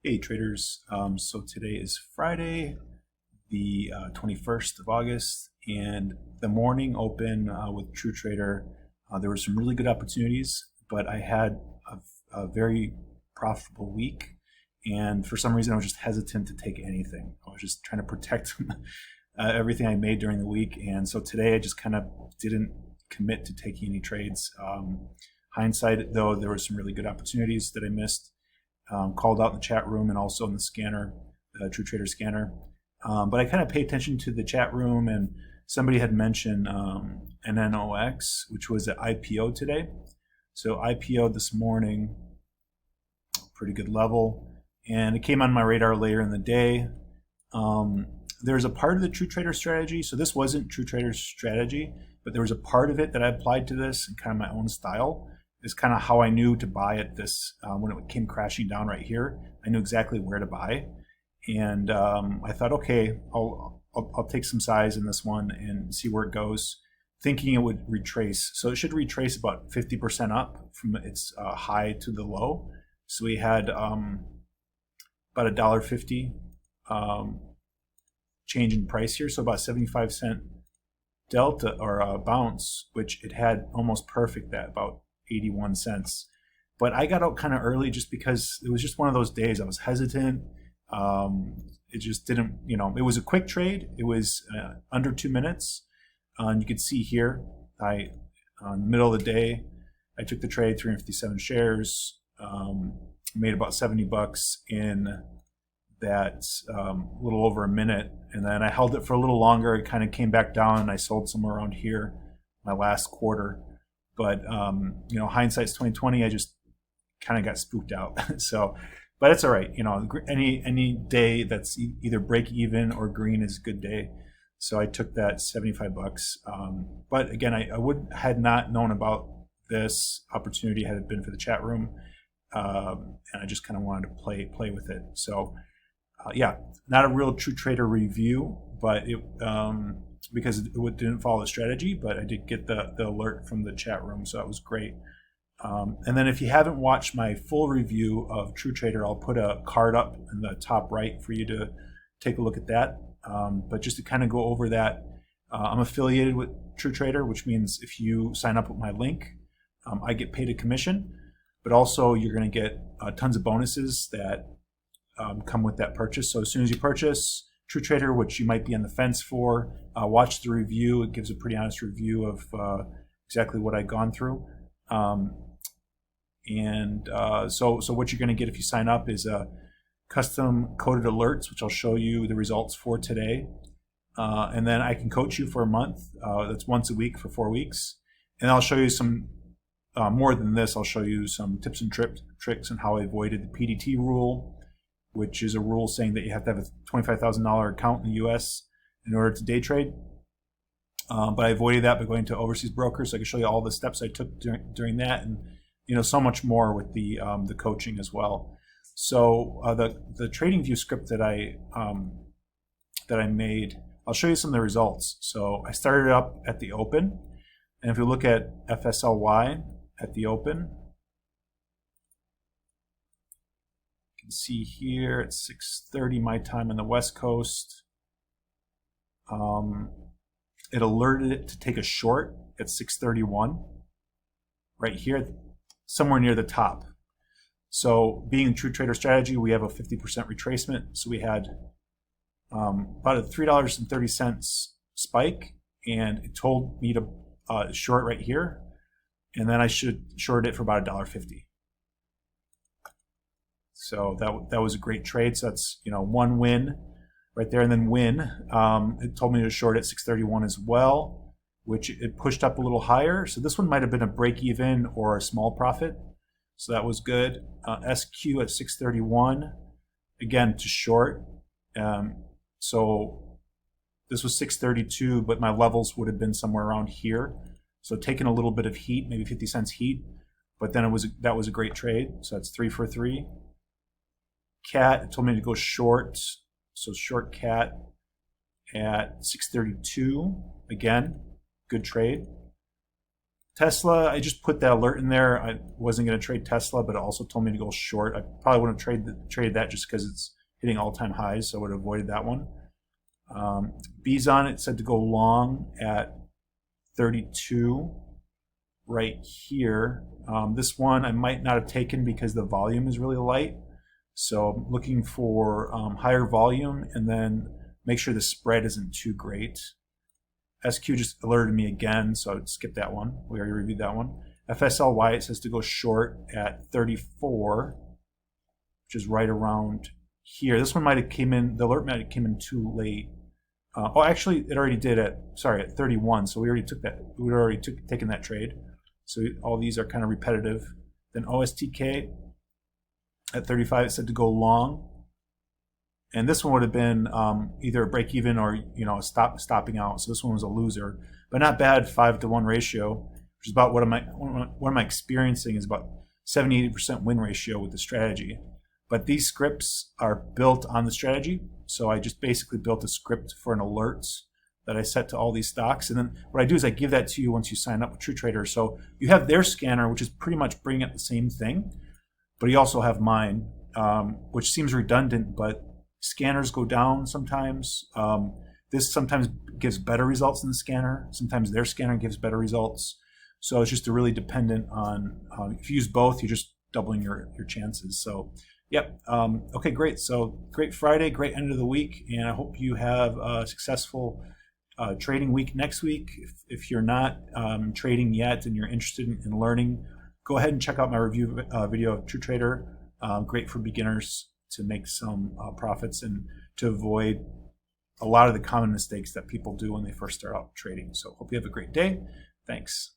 Hey traders, so today is Friday, the 21st of August, and the morning open with TrueTrader, there were some really good opportunities, but I had a very profitable week, and for some reason I was just hesitant to take anything. I was just trying to protect everything I made during the week, and so today I just kind of didn't commit to taking any trades. Hindsight, though, there were some really good opportunities that I missed. Called out in the chat room and also in the scanner, the TrueTrader scanner. But I kind of pay attention to the chat room, and somebody had mentioned NNOX, which was at IPO today. So IPO this morning, pretty good level, and it came on my radar later in the day. There's a part of the TrueTrader strategy, so this wasn't TrueTrader's strategy, but there was a part of it that I applied to this in kind of my own style. Is kind of how I knew to buy at this when it came crashing down right here. I knew exactly where to buy, and I thought, okay, I'll take some size in this one and see where it goes, thinking it would retrace. So it should retrace about 50% up from its high to the low. So we had about $1.50 change in price here, so about 75-cent delta or bounce, which it had almost perfect that about 81 cents. But I got out kind of early just because it was just one of those days. I was hesitant. It just didn't, it was a quick trade. It was under 2 minutes. And you can see here, in the middle of the day, I took the trade, 357 shares, made about 70 bucks in that little over a minute. And then I held it for a little longer. It kind of came back down and I sold somewhere around here my last quarter. But hindsight's 2020. I just kind of got spooked out. So, but it's all right. Any day that's either break even or green is a good day. So I took that 75 bucks. But again, I had not known about this opportunity had it been for the chat room, and I just kind of wanted to play with it. So yeah, not a real TrueTrader review, but it. Because it didn't follow the strategy, but I did get the alert from the chat room, so that was great. And then if you haven't watched my full review of TrueTrader, I'll put a card up in the top right for you to take a look at that. But just to kind of go over that, I'm affiliated with TrueTrader, which means if you sign up with my link, I get paid a commission, but also you're going to get tons of bonuses that come with that purchase. So as soon as you purchase TrueTrader, which you might be on the fence for, watch the review. It gives a pretty honest review of exactly what I've gone through. So what you're going to get if you sign up is custom coded alerts, which I'll show you the results for today. And then I can coach you for a month. That's once a week for 4 weeks. And I'll show you some more than this. I'll show you some tips and tricks on how I avoided the PDT rule, which is a rule saying that you have to have a $25,000 account in the U.S. in order to day trade. But I avoided that by going to overseas brokers. So I can show you all the steps I took during that, and so much more with the coaching as well. So the TradingView script that I made, I'll show you some of the results. So I started up at the open, and if you look at FSLY at the open, see here at 6:30 my time on the West Coast. It alerted it to take a short at 6:31 right here, somewhere near the top. So being in TrueTrader strategy, we have a 50% retracement. So we had about a $3.30 spike, and it told me to short right here, and then I should short it for about $1.50. So that was a great trade. So that's one win right there, and then win. It told me to short at 6:31 as well, which it pushed up a little higher. So this one might have been a break even or a small profit. So that was good. SQ at 6:31 again to short. So this was 6:32, but my levels would have been somewhere around here. So taking a little bit of heat, maybe 50 cents heat, but then that was a great trade. So that's 3 for 3. Cat told me to go short, so short cat at 6:32. Again, good trade. Tesla, I just put that alert in there. I wasn't going to trade Tesla, but it also told me to go short. I probably wouldn't have traded that just because it's hitting all-time highs, so I would have avoided that one. Bison, it said to go long at 32 right here. This one I might not have taken because the volume is really light. So I'm looking for higher volume and then make sure the spread isn't too great. SQ just alerted me again, so I would skip that one. We already reviewed that one. FSLY, it says to go short at 34, which is right around here. This one might have came in, the alert might have came in too late. Oh, actually, it already did at 31, so we already took that. We already taken that trade. So all these are kind of repetitive. Then OSTK at 35, it said to go long. And this one would have been either a break even or stopping out. So this one was a loser, but not bad. 5-to-1 ratio, which is about what am I experiencing is about 70-80% win ratio with the strategy. But these scripts are built on the strategy, so I just basically built a script for an alert that I set to all these stocks, and then what I do is I give that to you once you sign up with TrueTrader. So you have their scanner, which is pretty much bringing up the same thing, but you also have mine, which seems redundant, but scanners go down sometimes. This sometimes gives better results than the scanner. Sometimes their scanner gives better results. So it's just really dependent on, if you use both, you're just doubling your chances. So, yep. Okay, great. So great Friday, great end of the week, and I hope you have a successful trading week next week. If you're not trading yet and you're interested in learning, go ahead and check out my review video of TrueTrader. Great for beginners to make some profits and to avoid a lot of the common mistakes that people do when they first start out trading. So hope you have a great day. Thanks.